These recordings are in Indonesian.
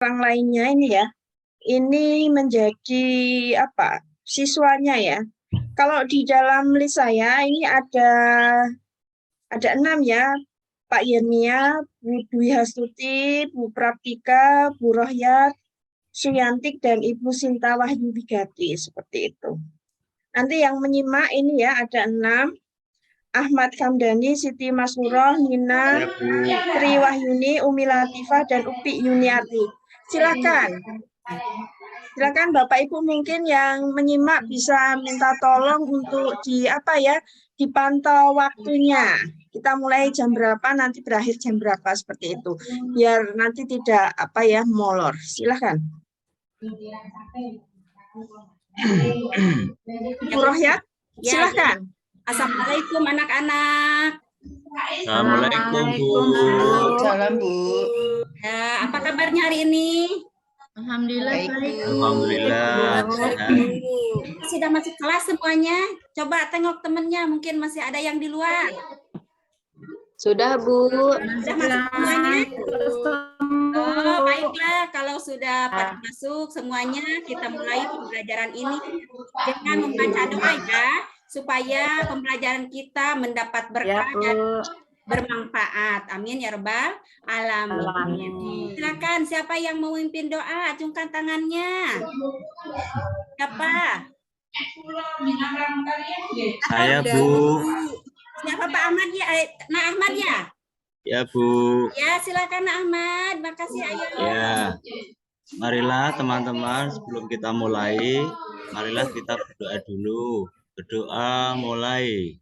orang lainnya ini ya, ini menjadi apa? Siswanya ya. Kalau di dalam list saya ini ada 6 ya. Pak Yernia, Bu Dwi Hastuti, Bu Praptika, Bu Rohyat, Suyantik, dan Ibu Sinta Wahyu Wigati, seperti itu. Nanti yang menyimak ini ya, ada 6. Ahmad Kamdani, Siti Masmuroh, Nina, Tri Wahyuni, Umi Latifah, dan Upi Yuniarti. Silakan. Silakan Bapak Ibu mungkin yang menyimak bisa minta tolong untuk dipantau waktunya. Kita mulai jam berapa, nanti berakhir jam berapa, seperti itu. Biar nanti tidak molor. Silakan. Bu Rohyat, silakan. Assalamualaikum anak-anak. Assalamualaikum Bu. Salam Bu. Ya, apa kabarnya hari ini? Alhamdulillah. Alhamdulillah. Sudah masuk kelas semuanya? Coba tengok temennya, mungkin masih ada yang di luar. Sudah Bu. Sudah masuk semuanya? Oh, baiklah. Kalau sudah pada masuk semuanya, kita mulai pembelajaran ini dengan membaca doa ya, supaya pembelajaran kita mendapat berkah dan bermanfaat. Amin ya Rabbal alamin. Silakan, siapa yang mau memimpin doa, acungkan tangannya. Siapa? Saya Bu. Siapa Pak Ahmad ya? Nah Ahmad ya? Ya Bu. Ya silakan Nak Ahmad. Makasih ayo. Ya. Marilah teman-teman sebelum kita mulai, marilah kita berdoa dulu. Berdoa mulai.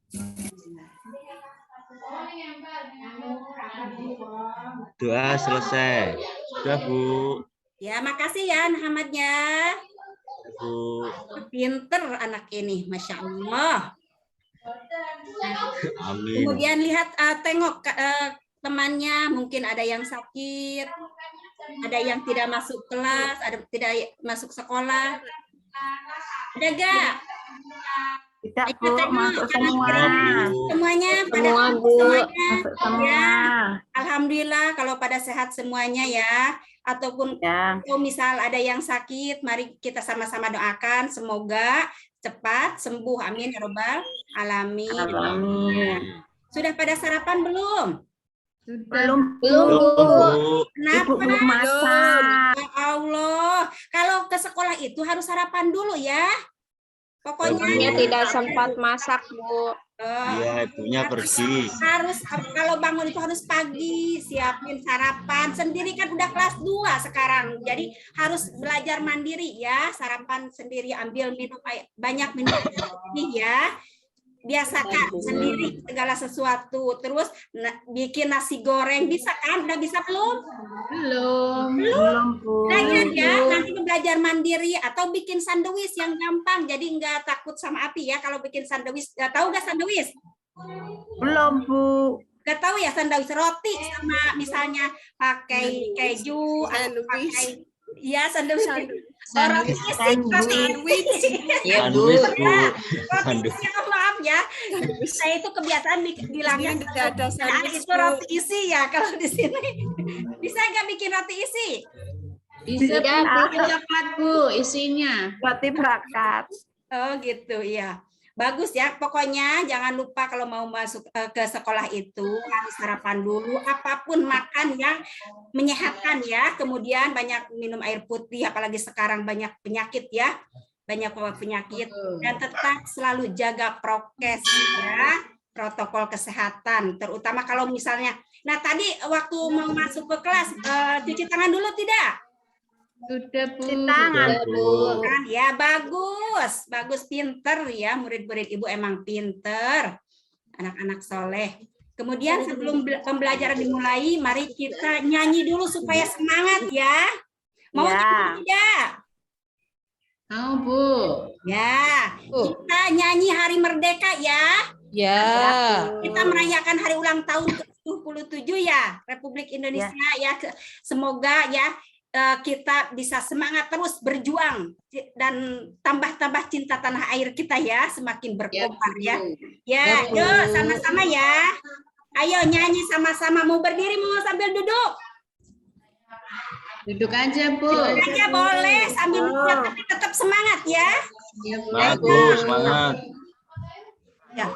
Doa selesai. Sudah Bu. Ya makasih ya Nak Ahmad ya. Bu. Pinter anak ini, Masya Allah. Amin. Kemudian lihat, tengok temannya, mungkin ada yang sakit, ada yang tidak masuk kelas, ada tidak masuk sekolah. Ada gak? Tidak Bu, masuk semua. Semuanya pada Semua Bu. semuanya. Masuk semua. Ya, alhamdulillah kalau pada sehat semuanya ya. Ataupun kalau misal ada yang sakit, mari kita sama-sama doakan semoga cepat sembuh. Amin ya Rabbal alamin. Sudah pada sarapan belum? Belum Bu. Kenapa? Ibu belum masak. Ya Allah, kalau ke sekolah itu harus sarapan dulu ya. Ibunya Pokoknya tidak sempat masak Bu. Iya, ibunya pergi. harus kalau bangun itu harus pagi, siapin sarapan. Sendiri kan udah kelas 2 sekarang. Jadi harus belajar mandiri ya, sarapan sendiri, ambil minum banyak minum air ya. Biasakan sendiri segala sesuatu. Terus bikin nasi goreng, bisa kan? Udah bisa belum? Belum Bu. Belajar ya, nanti belajar mandiri atau bikin sandwich yang gampang. Jadi nggak takut sama api ya kalau bikin sandwich. Tahu nggak sandwich? Belum Bu. Nggak tahu ya sandwich roti sama misalnya pakai keju atau pakai sandwich. Roti sandwich. Ya Bu. Roti isi, maaf ya. Saya itu kebiasaan bilangnya itu roti isi ya kalau di sini. Bisa nggak bikin roti isi? Bisa Bu. Coklat Bu isinya. Roti berangkat. Oh gitu ya. Bagus ya. Pokoknya jangan lupa kalau mau masuk ke sekolah itu harus sarapan dulu. Apapun makan yang menyehatkan ya. Kemudian banyak minum air putih. Apalagi sekarang banyak penyakit ya. Banyak penyakit. Dan tetap selalu jaga prokes ya. Protokol kesehatan. Terutama kalau misalnya. Nah tadi waktu mau masuk ke kelas cuci tangan dulu tidak? Sudah Bu. Ya bagus pinter ya, murid-murid Ibu emang pinter, anak-anak soleh. Kemudian sebelum pembelajaran dimulai, mari kita nyanyi dulu supaya semangat ya. Mau nyanyi tidak? Mau Bu. Ya, kita nyanyi Hari Merdeka ya. Ya. Kita merayakan hari ulang tahun ke-77 ya, Republik Indonesia ya. Semoga ya kita bisa semangat terus berjuang dan tambah-tambah cinta tanah air kita ya, semakin berkobar ya. Ya, yuk sama-sama ya. Ayo nyanyi sama-sama, mau berdiri mau sambil duduk? Duduk aja, Bu. Aja boleh sambil mikir, tapi tetap semangat ya. Ya, Bu. Semangat Bu, semangat. Ya.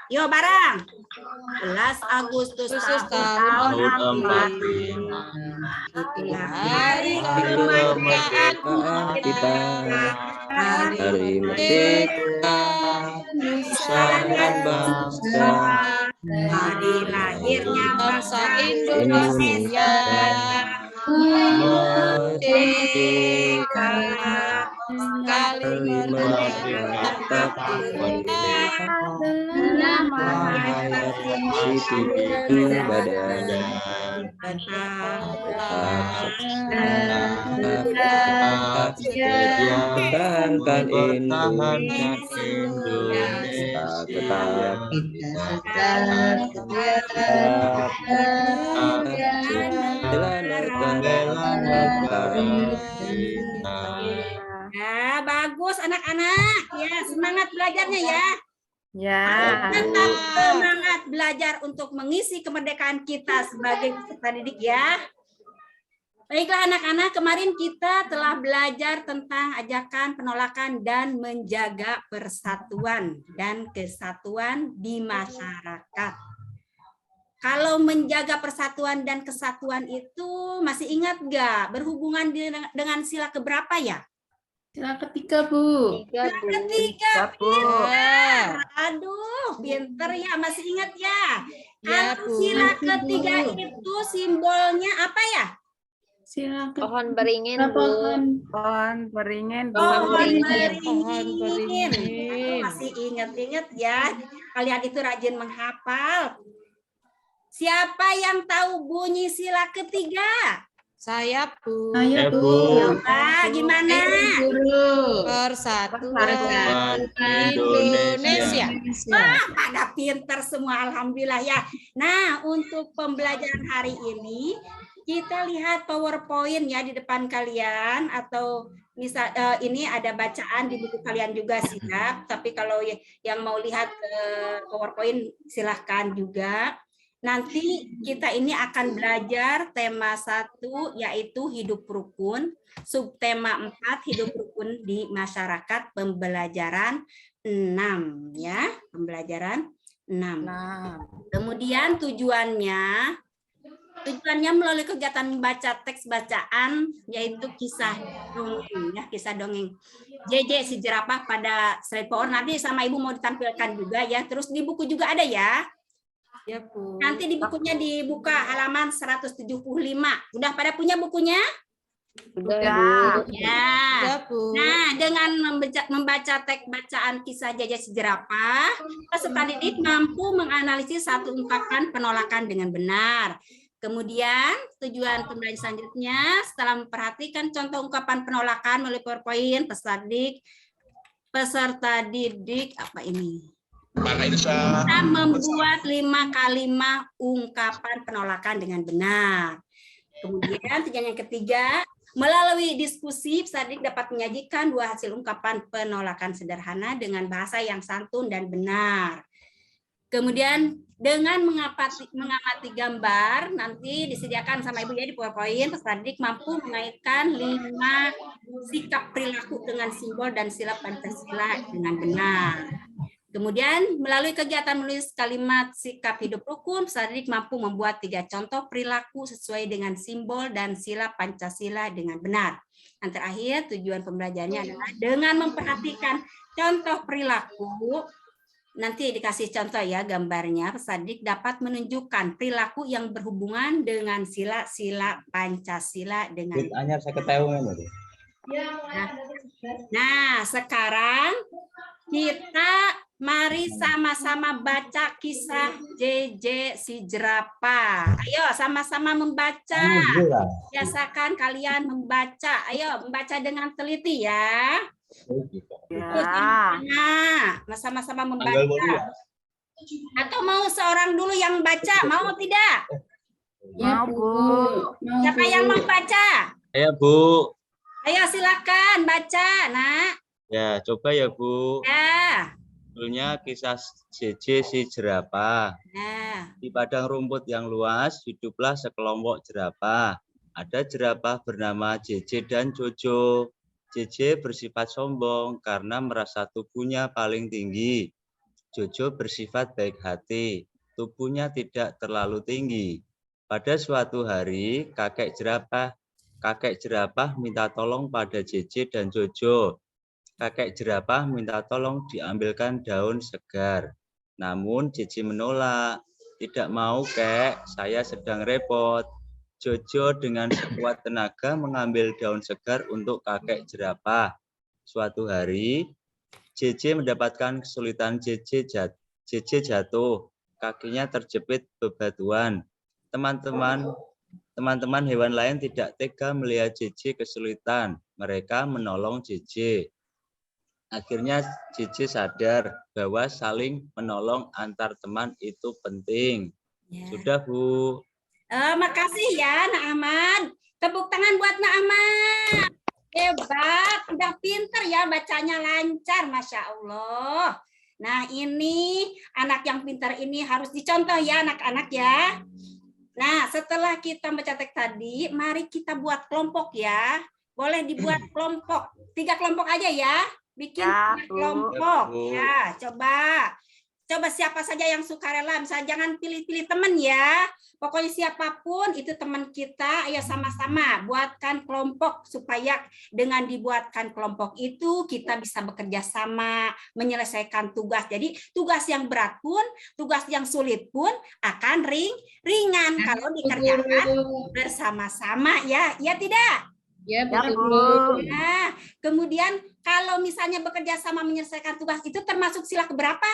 Yo bareng. 11 Agustus tahun Tahun 45. Hari kemerdekaan kita. Hari merdeka, Nusa dan bangsa. Hari lahirnya bangsa Indonesia. Merdeka. Sekali merdeka, tetap merdeka. Tinggi badan. Pertahankan Indonesia. tetap Ya, bagus anak-anak. Ya, semangat belajarnya ya. Ya. Tetap semangat belajar untuk mengisi kemerdekaan kita sebagai peserta didik ya. Baiklah anak-anak, kemarin kita telah belajar tentang ajakan, penolakan, dan menjaga persatuan dan kesatuan di masyarakat. Kalau menjaga persatuan dan kesatuan itu masih ingat nggak berhubungan dengan sila keberapa ya? Sila ketiga, Bu. Sila ketiga, pinter. Aduh, pinter ya, masih ingat ya. Ya, Kalau Bu. sila ketiga itu simbolnya apa ya? Sila ketiga. Pohon beringin, Bu. Pohon beringin, Bu. Pohon Pohon beringin. beringin. Masih ingat-ingat ya. Kalian itu rajin menghafal. Siapa yang tahu bunyi sila ketiga? Saya, Bu. Ayo, Bu. Coba gimana? Guru. Persatuan Indonesia. Pada pinter semua, alhamdulillah ya. Nah, untuk pembelajaran hari ini kita lihat PowerPoint ya di depan kalian, atau misal ini ada bacaan di buku kalian juga siap. Tapi kalau yang mau lihat PowerPoint silahkan juga. Nanti kita ini akan belajar tema 1 yaitu hidup rukun, subtema 4 hidup rukun di masyarakat, pembelajaran 6 ya, pembelajaran 6. Kemudian tujuannya melalui kegiatan membaca teks bacaan yaitu kisah dongeng ya, kisah dongeng JJ si jerapah pada slide power, nanti sama Ibu mau ditampilkan juga ya. Terus di buku juga ada ya. Ya, Bu. Nanti di bukunya dibuka halaman 175. Udah pada punya bukunya? Udah, Bu. Ya. Udah, Bu. Nah, dengan membaca teks bacaan kisah Jajah si jerapah, peserta didik mampu menganalisis satu ungkapan penolakan dengan benar. Kemudian tujuan pembelajaran selanjutnya setelah memperhatikan contoh ungkapan penolakan melalui PowerPoint, peserta didik apa ini? Kita membuat 5 kalimat ungkapan penolakan dengan benar. Kemudian tujuan yang ketiga, melalui diskusi peserta didik dapat menyajikan 2 hasil ungkapan penolakan sederhana dengan bahasa yang santun dan benar. Kemudian dengan mengamati gambar, nanti disediakan sama Ibu ya di PowerPoint, peserta didik mampu mengaitkan 5 sikap perilaku dengan simbol dan sila Pancasila dengan benar. Kemudian melalui kegiatan menulis kalimat sikap hidup rukun, peserta didik mampu membuat 3 contoh perilaku sesuai dengan simbol dan sila Pancasila dengan benar. Yang terakhir, tujuan pembelajarannya adalah dengan memperhatikan contoh perilaku, nanti dikasih contoh ya gambarnya, peserta didik dapat menunjukkan perilaku yang berhubungan dengan sila-sila Pancasila dengan benar. Nah, sekarang kita mari sama-sama baca kisah JJ si jerapah. Ayo sama-sama membaca. Biasakan kalian membaca. Ayo membaca dengan teliti ya. Nah, sama-sama membaca. Atau mau seorang dulu yang baca, mau tidak? Ya, Bu. Siapa yang membaca? Ayo Bu. Ayo silakan baca, Nak. Ya, coba ya Bu. Ya. Judulnya kisah JJ si jerapah. Nah, Di padang rumput yang luas, hiduplah sekelompok jerapah. Ada jerapah bernama JJ dan Jojo. JJ bersifat sombong karena merasa tubuhnya paling tinggi. Jojo bersifat baik hati, tubuhnya tidak terlalu tinggi. Pada suatu hari, kakek jerapah minta tolong pada JJ dan Jojo. Kakek jerapah minta tolong diambilkan daun segar. Namun JJ menolak. Tidak mau, Kek, saya sedang repot. Jojo dengan sekuat tenaga mengambil daun segar untuk kakek jerapah. Suatu hari, JJ mendapatkan kesulitan. JJ jatuh. Kakinya terjepit bebatuan. Teman-teman hewan lain tidak tega melihat JJ kesulitan. Mereka menolong JJ. Akhirnya JJ sadar bahwa saling menolong antar teman itu penting. ya. Sudah, Bu. Makasih ya, Nak Ahmad. Tepuk tangan buat Nak Ahmad. Hebat, udah pinter ya, bacanya lancar, Masya Allah. Nah, ini anak yang pintar ini harus dicontoh ya, anak-anak ya. Nah, setelah kita baca teks tadi, mari kita buat kelompok ya. Boleh dibuat kelompok. 3 kelompok aja ya. Bikin Ya, 3 Bu. kelompok. Ya, Bu. Ya, coba siapa saja yang sukarela. Misalnya jangan pilih-pilih teman ya. Pokoknya siapapun itu teman kita, ayo sama-sama buatkan kelompok supaya dengan dibuatkan kelompok itu kita bisa bekerja sama, menyelesaikan tugas. Jadi tugas yang berat pun, tugas yang sulit pun akan ringan kalau dikerjakan bersama-sama ya. Ya tidak? Ya, Ya, Bu Bu. Guru. Nah, kemudian kalau misalnya bekerja sama menyelesaikan tugas itu termasuk sila keberapa?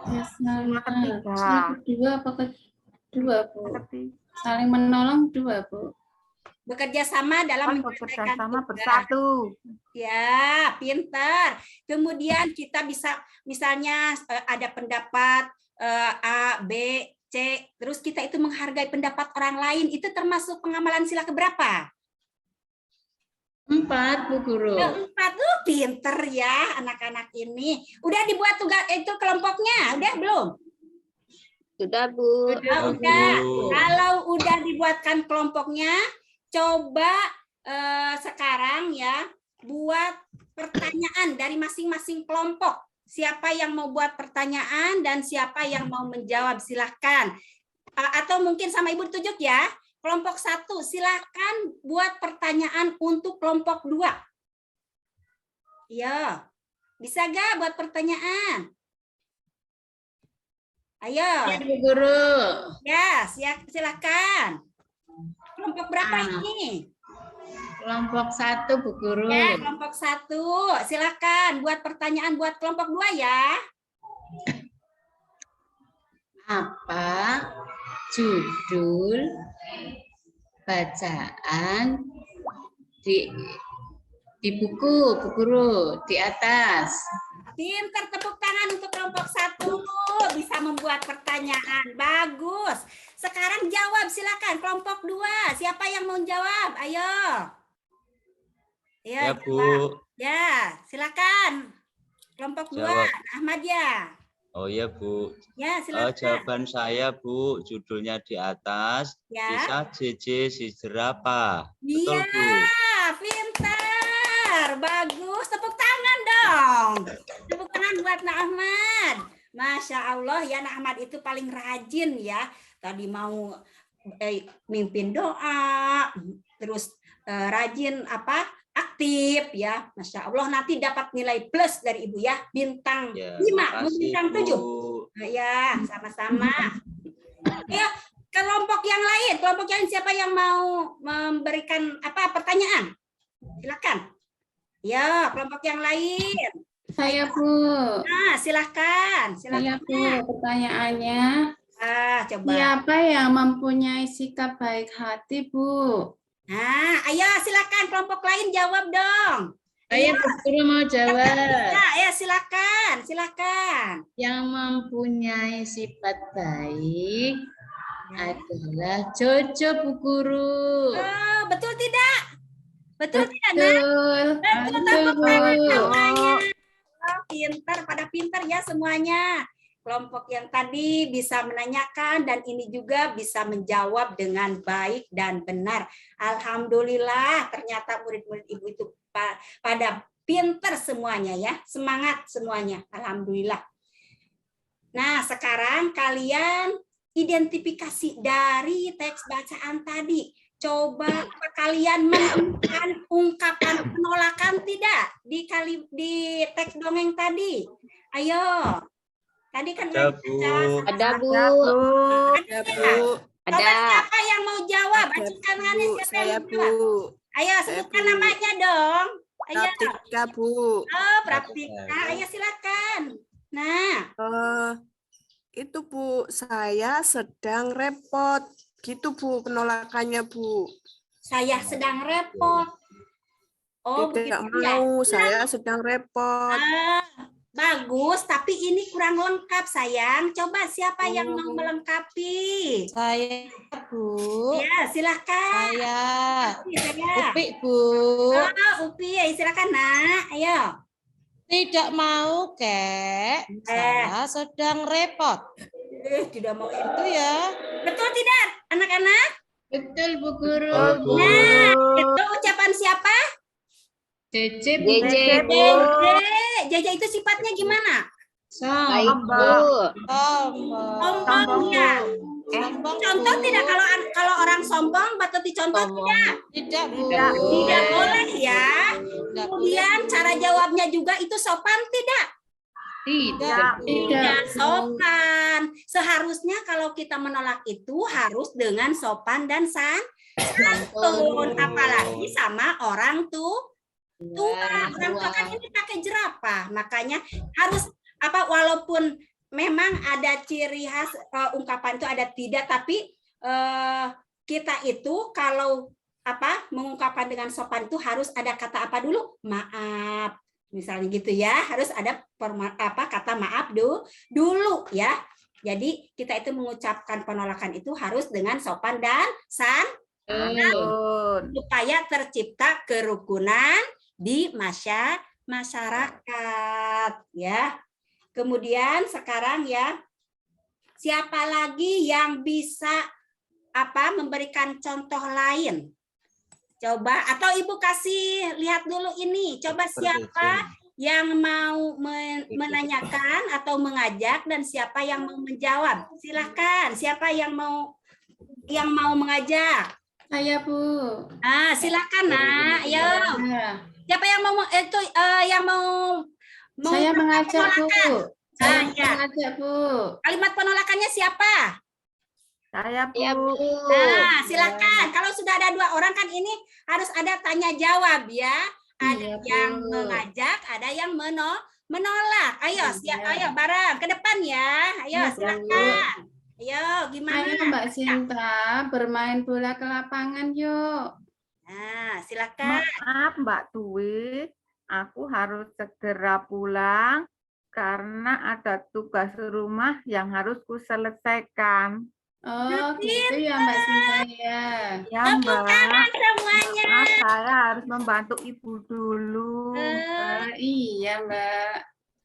Sila ketiga. Sila kedua apa kedua, Bu? Ketiga. Saling menolong 2, Bu. Bekerja sama dalam Bekerja menyelesaikan sama tugas. bersatu. Ya, pintar. Kemudian kita bisa misalnya ada pendapat A, B, C, terus kita itu menghargai pendapat orang lain, itu termasuk pengamalan sila keberapa? 4, Bu Guru. 4. Pinter ya anak-anak ini. Udah dibuat tugas itu kelompoknya, udah belum? Sudah, Bu. Udah. Kalau udah dibuatkan kelompoknya, coba sekarang ya buat pertanyaan dari masing-masing kelompok. Siapa yang mau buat pertanyaan dan siapa yang mau menjawab, silahkan. Atau mungkin sama Ibu tunjuk ya. Kelompok 1, silahkan buat pertanyaan untuk kelompok 2. Ya, bisa gak buat pertanyaan? Ayo. Ya, Bu Guru. Ya, silahkan. Kelompok berapa ini? Kelompok 1, Bu Guru. Ya, kelompok 1. Silahkan buat pertanyaan buat kelompok 2 ya. Apa judul bacaan di buku, Bu Guru, di atas? Pintar, tepuk tangan untuk kelompok 1. Bisa membuat pertanyaan. Bagus. Sekarang jawab, silakan. Kelompok 2. Siapa yang mau jawab? Ayo. Ya, Bu. Ya, silakan. Kelompok 2. Jawab. Ahmad ya. Oh ya, Bu. Ya, silakan. Jawaban saya, Bu, judulnya di atas. Ya. Kisah JJ si jerapah. Betul, Iya, Bu. pintar. Bagus. Tepuk tangan dong. Tepuk tangan buat Nak Ahmad. Masya Allah ya, Nak Ahmad itu paling rajin ya. Tadi mau mimpin doa, terus rajin aktif ya. Masya Allah, nanti dapat nilai plus dari Ibu ya. Bintang Ya, 5, makasih, bintang 7. Bu. Ya, sama-sama. Ya, kelompok yang lain, siapa yang mau memberikan pertanyaan? Silakan. Ya, kelompok yang lain. Saya, Bu. Nah, silakan. Saya, Bu. Pertanyaannya, Coba. siapa yang mempunyai sikap baik hati, Bu? Nah, ayo silakan kelompok lain jawab dong. Saya, Bu Guru, mau jawab. Ya, silakan. Yang mempunyai sifat baik adalah Jojo, Bu Guru. Oh, betul tidak? Betul tidak, Nak? Betul. Betul, Betul, tepuk Bu. tangan namanya. pinter, pada pinter ya semuanya. Kelompok yang tadi bisa menanyakan dan ini juga bisa menjawab dengan baik dan benar. Alhamdulillah, ternyata murid-murid Ibu itu pada pinter semuanya ya. Semangat semuanya. Alhamdulillah. Nah, sekarang kalian identifikasi dari teks bacaan tadi. Coba apa kalian menemukan ungkapan penolakan tidak di teks dongeng tadi? Ayo. Tadi kan Ada, Bu. Ada, Bu. Ada, Bu. Ada. Coba siapa yang mau jawab? Acung tangannya siapa yang mau jawab? Ayo sebutkan namanya dong. Ayo. Praktika, Bu. Oh, Praktika. Ayo silakan. Nah, Itu Bu, saya sedang repot. Gitu Bu penolakannya Bu. saya sedang repot. Oh, Tidak begitu ya. mau, saya sedang repot. Bagus, tapi ini kurang lengkap sayang. Coba siapa yang mau melengkapi? Saya, Bu. Ya, silakan. Saya. Upi, Bu. Oh, Upi, silakan nak. Ayo. Tidak mau, Kek. Saya sedang repot. Tidak mau Itu ya. Betul tidak, anak-anak? Betul, Bu Guru. Nah, itu ucapan siapa? JJ, Bu. JJ, Bu. JJ itu sifatnya gimana? Baik, Bu. Sombong ya. Contoh tidak kalau orang sombong patut dicontoh tidak? Tidak, Bu. Tidak boleh ya. Kemudian cara jawabnya juga itu sopan tidak? Tidak sopan. Seharusnya kalau kita menolak itu harus dengan sopan dan santun. Apalagi sama orang tua. Orang tua kan ini pakai jerapah. Makanya harus walaupun memang ada ciri khas ungkapan itu ada tidak, tapi kita itu kalau mengungkapkan dengan sopan itu harus ada kata apa dulu? Maaf. Misalnya gitu ya, harus ada kata maaf dulu ya. Jadi kita itu mengucapkan penolakan itu harus dengan sopan dan santun supaya tercipta kerukunan di masyarakat ya. Kemudian sekarang ya, siapa lagi yang bisa memberikan contoh lain? Coba, atau Ibu kasih lihat dulu ini. Coba siapa yang mau menanyakan atau mengajak dan siapa yang mau menjawab? Silahkan. Siapa yang mau mengajak? Saya, Bu. Silakan, Nak. Ayo. Siapa yang mau yang mau Saya mengajak, Bu. Saya ya. mengajak, Bu. Kalimat penolakannya siapa? Saya, Bu. Ya, Bu. Nah, silakan. Kalau sudah ada 2 orang kan ini harus ada tanya jawab ya. Ada yang mengajak, ada yang menolak. Ayo, ayo bareng ke depan ya. Ayo, silakan. Ayo, gimana? Ayo, Mbak Sinta, bermain bola ke lapangan yuk. Nah, silakan. Maaf Mbak Dwi, aku harus segera pulang karena ada tugas rumah yang harus kuselesaikan. Oh, gitu ya Mbak Sinta ya. Ya Tepuk tangan Mbak, semuanya. maaf, saya harus membantu Ibu dulu. Iya Mbak.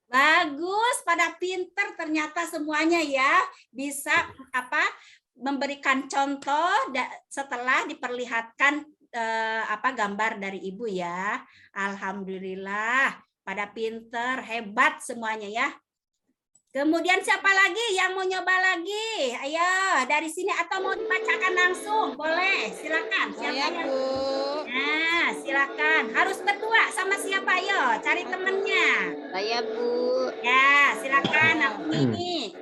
Bagus, pada pinter ternyata semuanya ya. Bisa memberikan contoh setelah diperlihatkan gambar dari Ibu ya. Alhamdulillah, pada pinter, hebat semuanya ya. Kemudian siapa lagi yang mau nyoba lagi? Ayo, dari sini atau mau dibacakan langsung? Boleh, silakan. Siapa yang... Nah, silakan. Harus berdua sama siapa? Ayo, cari temennya. Saya, Bu. Ya, silakan. Aku ini.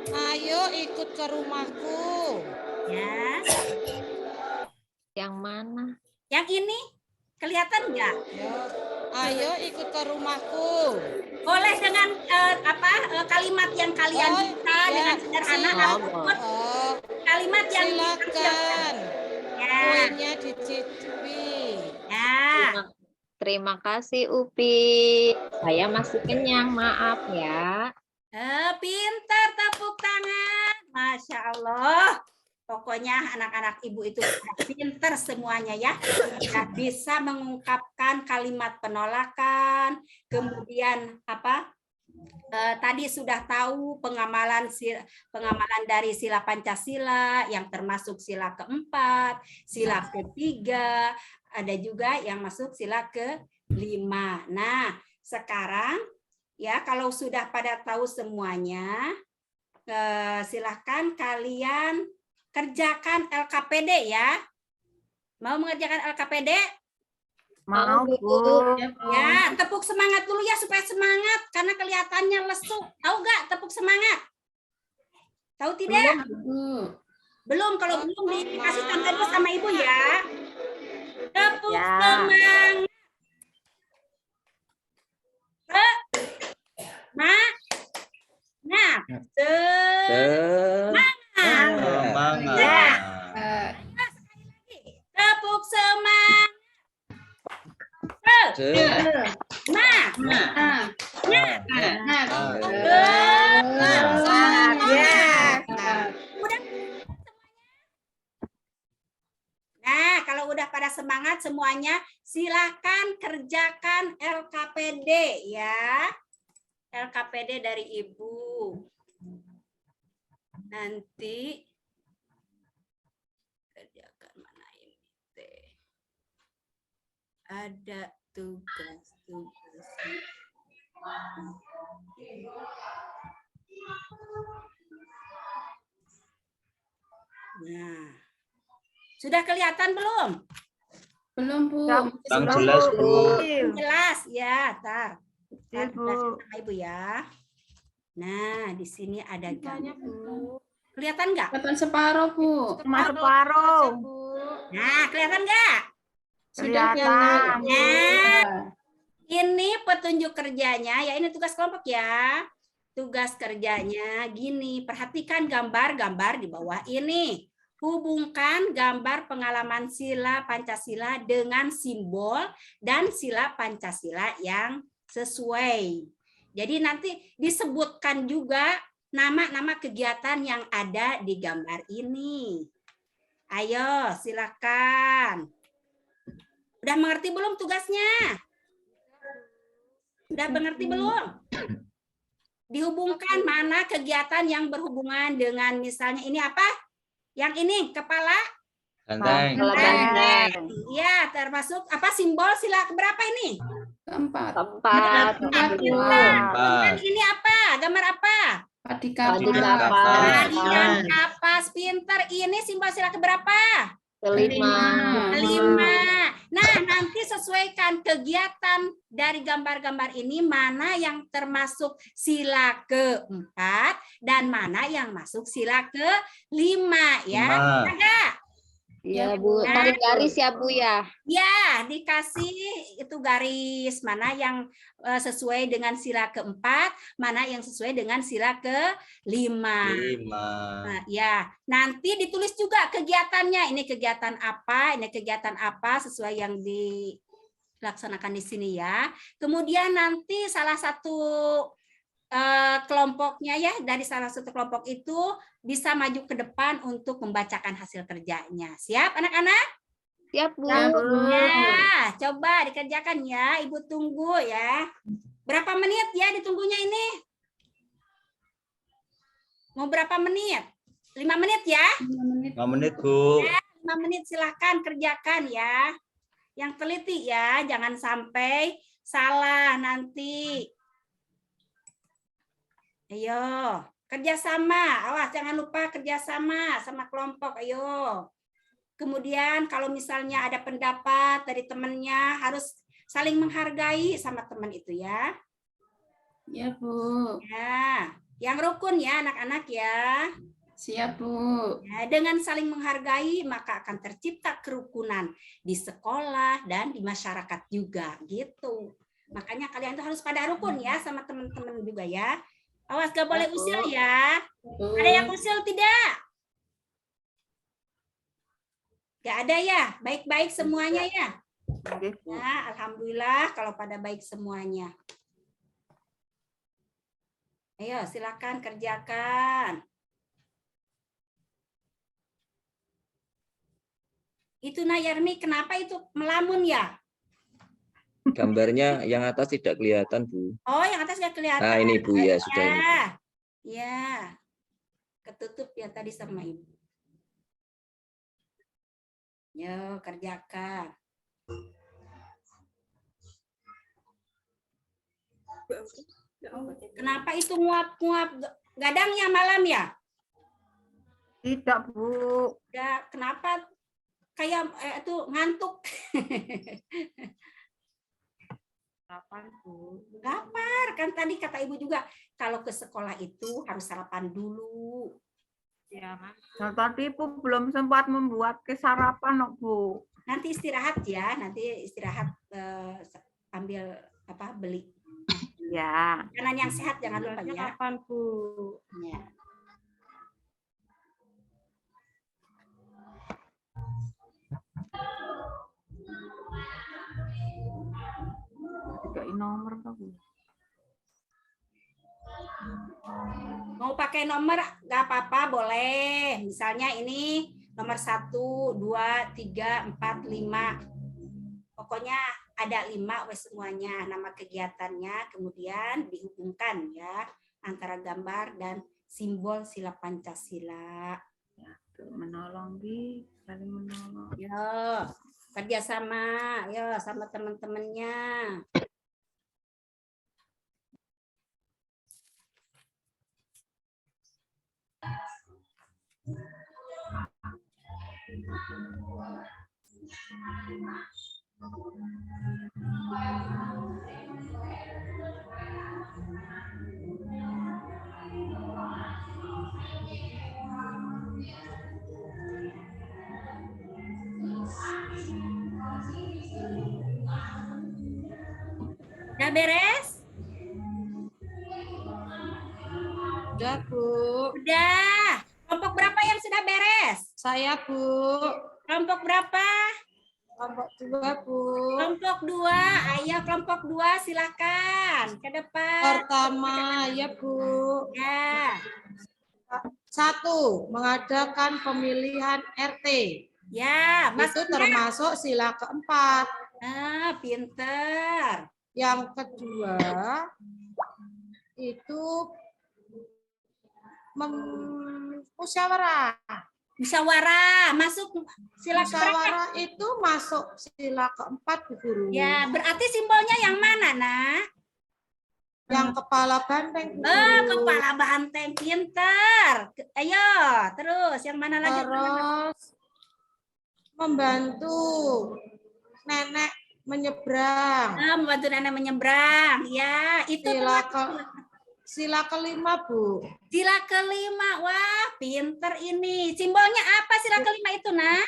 Ayo ikut ke rumahku. Ya. Yang mana? Yang ini kelihatan nggak? Ayo ikut ke rumahku. Boleh dengan kalimat yang kalian bisa dengan sederhana ataupun kalimat yang silakan. Ya. Kuenya dicicipi. Ya. Terima kasih Upi. Saya masih kenyang, maaf ya. Pintar, tepuk tangan. Masya Allah. Pokoknya anak-anak ibu itu pinter semuanya ya. Sudah bisa mengungkapkan kalimat penolakan, kemudian apa? Tadi sudah tahu pengamalan dari sila Pancasila yang termasuk sila keempat, sila ketiga, ada juga yang masuk sila kelima. Nah, sekarang ya kalau sudah pada tahu semuanya, silahkan kalian kerjakan LKPD ya. Mau mengerjakan LKPD? Mau, Bu. Ya, tepuk semangat dulu ya supaya semangat karena kelihatannya lesu. Tahu nggak tepuk semangat? Tahu tidak? Belum. Kalau belum dikasih tanda dulu sama ibu ya. Tepuk Ya. semangat. Nah, Semangat. tepuk semangat. Nah, kalau udah pada semangat semuanya, silakan kerjakan LKPD ya. LKPD dari Ibu. Nanti kerjakan mana ini teh. Ada tugas-tugas. Nah, sudah kelihatan belum? Belum, Bu. Yang jelas, Bu. Jelas ya, tar. Ya, Bu. Sama Ibu ya. Nah, di sini ada gambar. Bu. Kelihatan nggak? Kelihatan separuh, Bu. Cuma separuh. Nah, kelihatan nggak? Sudah Kelihatan. Nah, ini petunjuk kerjanya, ya ini tugas kelompok ya. Tugas kerjanya gini, perhatikan gambar-gambar di bawah ini. Hubungkan gambar pengalaman sila Pancasila dengan simbol dan sila Pancasila yang sesuai. Jadi nanti disebutkan juga nama-nama kegiatan yang ada di gambar ini. Ayo, silakan. Udah mengerti belum tugasnya? Udah mengerti belum? Dihubungkan mana kegiatan yang berhubungan dengan misalnya ini apa? Yang ini kepala Ganteng. Banteng. ya termasuk apa simbol sila berapa ini? Keempat. Keempat. Kemudian ini apa? Gambar apa? Padika. Radian kapas pinter. Ini simbol sila keberapa? Kelima. Kelima. Nah, nanti sesuaikan kegiatan dari gambar-gambar ini mana yang termasuk sila keempat dan mana yang masuk sila kelima ya. Lima. Ada? Iya, Bu. Tarik garis ya, Bu ya. Ya, dikasih itu garis mana yang sesuai dengan sila keempat, mana yang sesuai dengan sila kelima. 5. Nah, ya, nanti ditulis juga kegiatannya. Ini kegiatan apa sesuai yang dilaksanakan di sini ya. Kemudian nanti salah satu kelompoknya ya, dari salah satu kelompok itu bisa maju ke depan untuk membacakan hasil kerjanya. Siap anak-anak? Siap, Bu. Ya, coba dikerjakan ya. Ibu tunggu ya. Berapa menit ya ditunggunya ini? Mau berapa menit? 5 menit ya? 5 menit, Bu. 5 menit silahkan kerjakan ya. Yang teliti ya, jangan sampai salah nanti. Ayo, kerjasama. Awas, jangan lupa kerjasama sama kelompok. Ayo. Kemudian kalau misalnya ada pendapat dari temannya, harus saling menghargai sama teman itu ya. Ya, Bu. Ya, yang rukun ya anak-anak ya. Siap, Bu. Ya, dengan saling menghargai maka akan tercipta kerukunan di sekolah dan di masyarakat juga gitu. Makanya kalian tuh harus pada rukun ya sama teman-teman juga ya. Awas gak boleh usil ya. Ada yang usil tidak? Gak ada ya. Baik-baik semuanya ya. Ya, alhamdulillah kalau pada baik semuanya. Ayo silakan kerjakan. Itu Nayarmi, kenapa itu melamun ya? Gambarnya yang atas tidak kelihatan, Bu. Oh, yang atas nggak kelihatan. Nah, ini Bu ya, sudah ini. Ya, ketutup ya tadi sama Ibu. Yo, kerjakan. Kenapa itu nguap-nguap gadangnya malam ya? Tidak, Bu. Ya, kenapa kayak itu ngantuk? Kapan, Bu? Lapar, kan tadi kata Ibu juga kalau ke sekolah itu harus sarapan dulu. Ya, kan. Tadi Bu belum sempat membuat sarapan, Bu. Nanti istirahat ya, nanti istirahat ambil apa beli Ya. makanan yang sehat, jangan lupa ya. Kapan, Bu? Ya. Tiga nomor, Bu. Mau pakai nomor nggak apa-apa, boleh. Misalnya ini nomor 1, 2, 3, 4, 5. Pokoknya ada 5 semuanya nama kegiatannya, kemudian dihubungkan ya antara gambar dan simbol sila Pancasila. Menolong, Bi. Saling menolong. Yo, kerjasama, yo sama teman-temannya. Udah beres? Udah, Bu. Udah. Kelompok berapa yang sudah beres? Saya, Bu. Kelompok berapa? Kelompok 2, Bu. Kelompok 2. Ayo kelompok 2 silakan ke depan. Pertama, ya, Bu. Ya. 1. Mengadakan pemilihan RT. Ya, Itu maksudnya. termasuk sila keempat. Ah, pinter. Yang kedua, itu musyawarah. Musyawarah, masuk sila keberapa? Musyawarah itu masuk sila keempat, Bu Guru. Ya, berarti simbolnya yang mana, Nak? Yang kepala banteng, Bu Oh, Guru. kepala banteng, pinter. Ayo, terus yang mana lagi? Terus membantu nenek menyeberang. Ah, membantu nenek menyeberang. Ya, itu Sila kelima, Bu. sila kelima. Wah, pinter ini. Simbolnya apa sila kelima itu, Nak?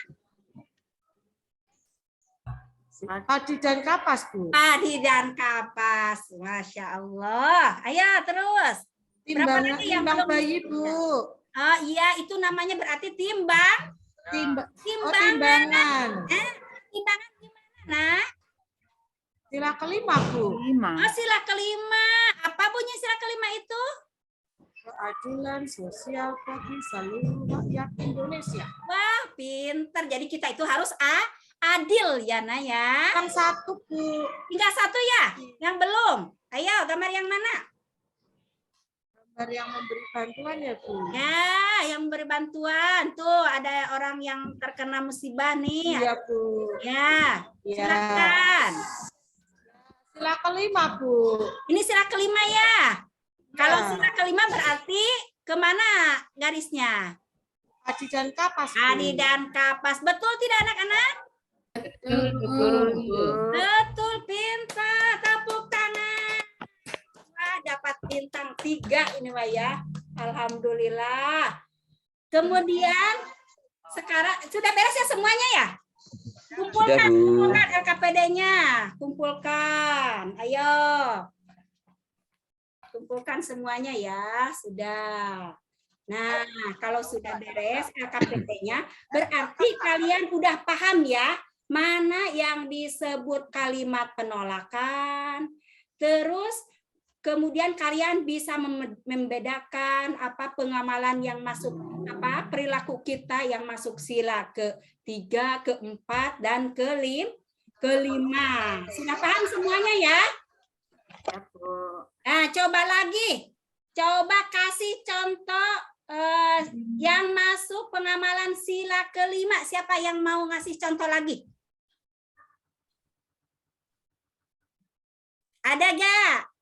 Padi dan kapas, Bu. Padi dan kapas. Masya Allah. Ayo, terus. Berapa lagi yang Timbang belum? bayi, Bu. Oh iya, itu namanya berarti timbang. Timbangan. Timbangan gimana, Nak? Sila kelima, Bu. 5. Oh, sila kelima. Apa bunyi sila kelima itu? Keadilan sosial bagi seluruh rakyat Indonesia. Wah, pinter. Jadi kita itu harus adil ya, Nak ya. Yang satu, Bu. Tinggal satu ya? Yang belum? Ayo, gambar yang mana? Gambar yang memberi bantuan ya, Bu. Ya, yang memberi bantuan. Tuh, ada orang yang terkena musibah nih. Iya, Bu. Ya, Iya. silakan. Sila kelima, Bu. Ini sila kelima ya? Kalau Ya. sila kelima berarti kemana garisnya? Padi dan kapas, Bu. Adi dan kapas. Betul tidak anak-anak? Betul, pintar. Tepuk tangan. Wah, dapat bintang 3 ini, Wah ya. Alhamdulillah. Kemudian sekarang sudah beres ya semuanya ya? Kumpulkan, Sudah, Bu. kumpulkan LKPD-nya. Kumpulkan. Ayo. Kumpulkan semuanya ya. Sudah. Nah, kalau sudah beres LKPD-nya, berarti kalian udah paham ya mana yang disebut kalimat penolakan, terus kemudian kalian bisa membedakan apa pengamalan yang masuk, apa perilaku kita yang masuk sila ke-3, ke-4, dan ke-5. Sudah paham semuanya ya? Ya, Bu. Nah, coba lagi. Coba kasih contoh yang masuk pengamalan sila ke-5. Siapa yang mau ngasih contoh lagi? Ada gak?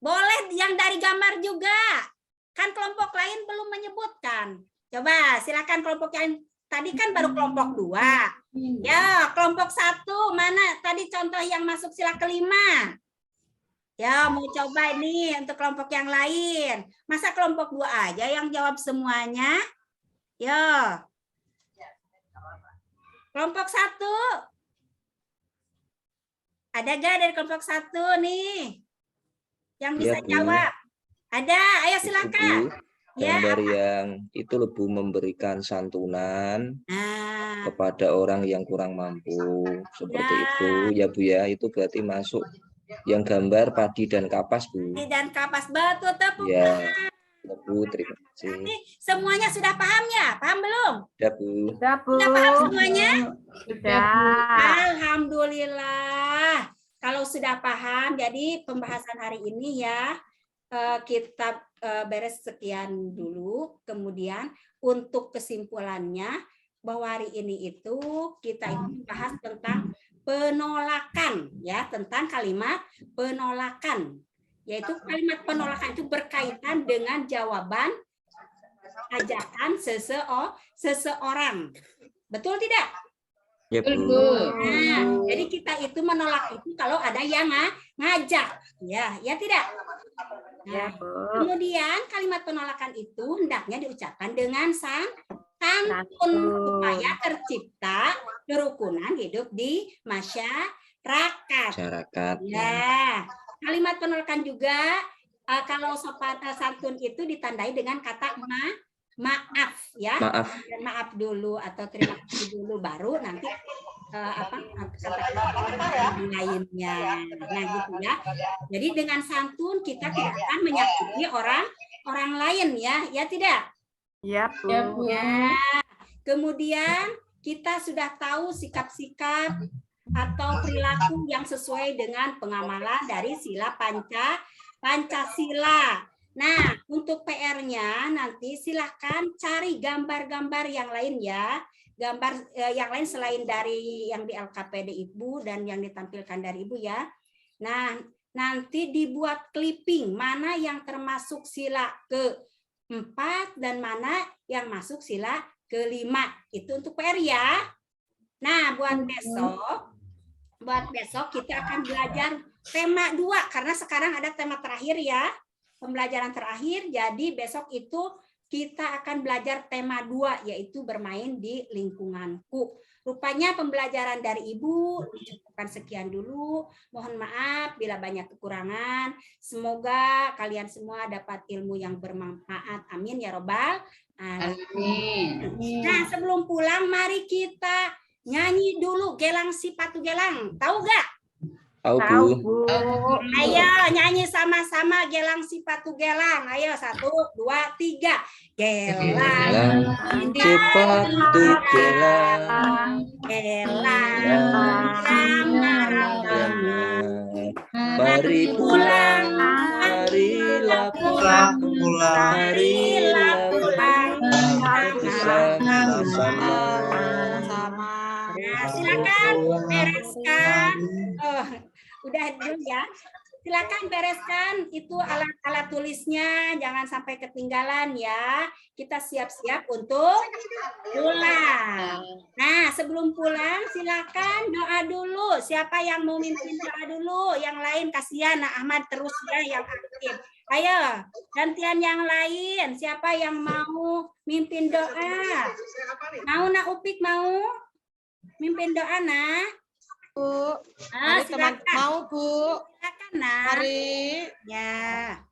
Boleh yang dari gambar juga. Kan kelompok lain belum menyebutkan. Coba silakan kelompok yang tadi kan baru kelompok 2. Ya, kelompok 1 mana tadi contoh yang masuk sila ke-5? Ya, mau coba ini untuk kelompok yang lain. Masa kelompok 2 aja yang jawab semuanya? Ya. Kelompok 1. Ada gak dari kelompok 1 nih? Yang bisa Bu. jawab? Ada, ayo Itu, silakan. Bu. Gambar yang itu Bu memberikan santunan kepada orang yang kurang mampu. Seperti itu ya Bu ya. Itu berarti masuk yang gambar padi dan kapas Bu. Padi dan kapas, betul, tepuk Ya. tangan. Ya, Bu, terima kasih. Nanti semuanya sudah paham ya? Paham belum? Ya Bu. Sudah, Bu. Sudah paham semuanya? Sudah. Alhamdulillah. Kalau sudah paham, jadi pembahasan hari ini ya kita beres sekian dulu. Kemudian untuk kesimpulannya bahwa hari ini itu kita bahas tentang penolakan ya, tentang kalimat penolakan. Yaitu kalimat penolakan itu berkaitan dengan jawaban ajakan seseorang. Betul tidak? Ya Bu. Nah, jadi kita itu menolak itu kalau ada yang ngajak, ya tidak? Ya, Nah, Bu. kemudian kalimat penolakan itu hendaknya diucapkan dengan santun supaya tercipta kerukunan hidup di masyarakat. Ya, kalimat penolakan juga kalau sopan santun itu ditandai dengan kata maaf ya. Maaf dulu atau terima kasih dulu baru nanti kata lainnya. Nah gitu ya. Jadi dengan santun kita tidak akan menyakiti orang lain ya tidak? Ya, Bu. Ya. Kemudian kita sudah tahu sikap-sikap atau perilaku yang sesuai dengan pengamalan dari sila Pancasila. Nah, untuk PR-nya nanti silahkan cari gambar-gambar yang lain ya. Gambar yang lain selain dari yang di LKPD Ibu dan yang ditampilkan dari Ibu ya. Nah, nanti dibuat clipping mana yang termasuk sila ke-4 dan mana yang masuk sila ke-5. Itu untuk PR ya. Nah, buat besok kita akan belajar tema 2 karena sekarang ada tema terakhir ya. Pembelajaran terakhir, jadi besok itu kita akan belajar tema 2, yaitu bermain di lingkunganku. Rupanya pembelajaran dari Ibu dicukupkan sekian dulu. Mohon maaf bila banyak kekurangan. Semoga kalian semua dapat ilmu yang bermanfaat. Amin ya robbal alamin. Nah, sebelum pulang, mari kita nyanyi dulu Gelang si Patu Gelang. Tahu gak? Tahu Bu. Ayo nyanyi sama-sama Gelang si Patu Gelang. Ayo 1, 2, 3. Gelang si Patu Gelang. Gelang mari pulang. Marilah pulang. Marilah pulang. Sama-sama. Nah, silakan bereskan. Udah dulu ya. Silakan bereskan itu alat-alat tulisnya, jangan sampai ketinggalan ya. Kita siap-siap untuk pulang. Nah, sebelum pulang silakan doa dulu. Siapa yang mau mimpin doa dulu? Yang lain kasihan Nah Ahmad terus ya yang aktif. Ayo, gantian yang lain. Siapa yang mau mimpin doa? Mau Nak Upik mau mimpin doa Nak? Bu, Silakan. mau Bu, Silakan Nak. mari Ya.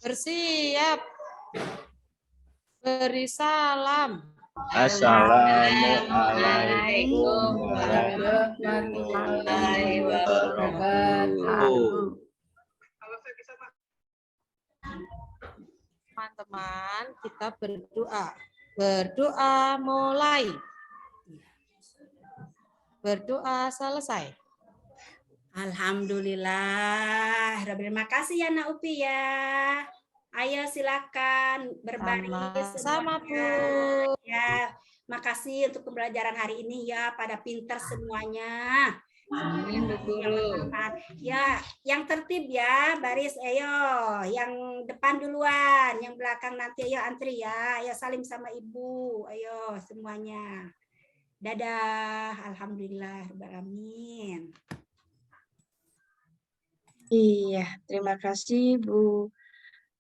bersiap, beri salam. Assalamualaikum warahmatullahi wabarakatuh. teman-teman, kita berdoa. Berdoa mulai. Berdoa selesai. Alhamdulillah. Terima kasih ya Nak Upi ya. Ayo silakan berbaris Sama-sama, semuanya. Ya, makasih untuk pembelajaran hari ini ya, pada pinter semuanya. Amin, Bu Guru. Ya, yang tertib ya, baris ayo. Yang depan duluan, yang belakang nanti ayo antri ya. Ayo salim sama Ibu. Ayo semuanya. Dadah. Alhamdulillah. Amin. Iya, terima kasih Bu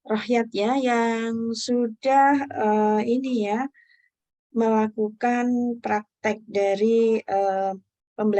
Rohyat ya yang sudah ini ya melakukan praktek dari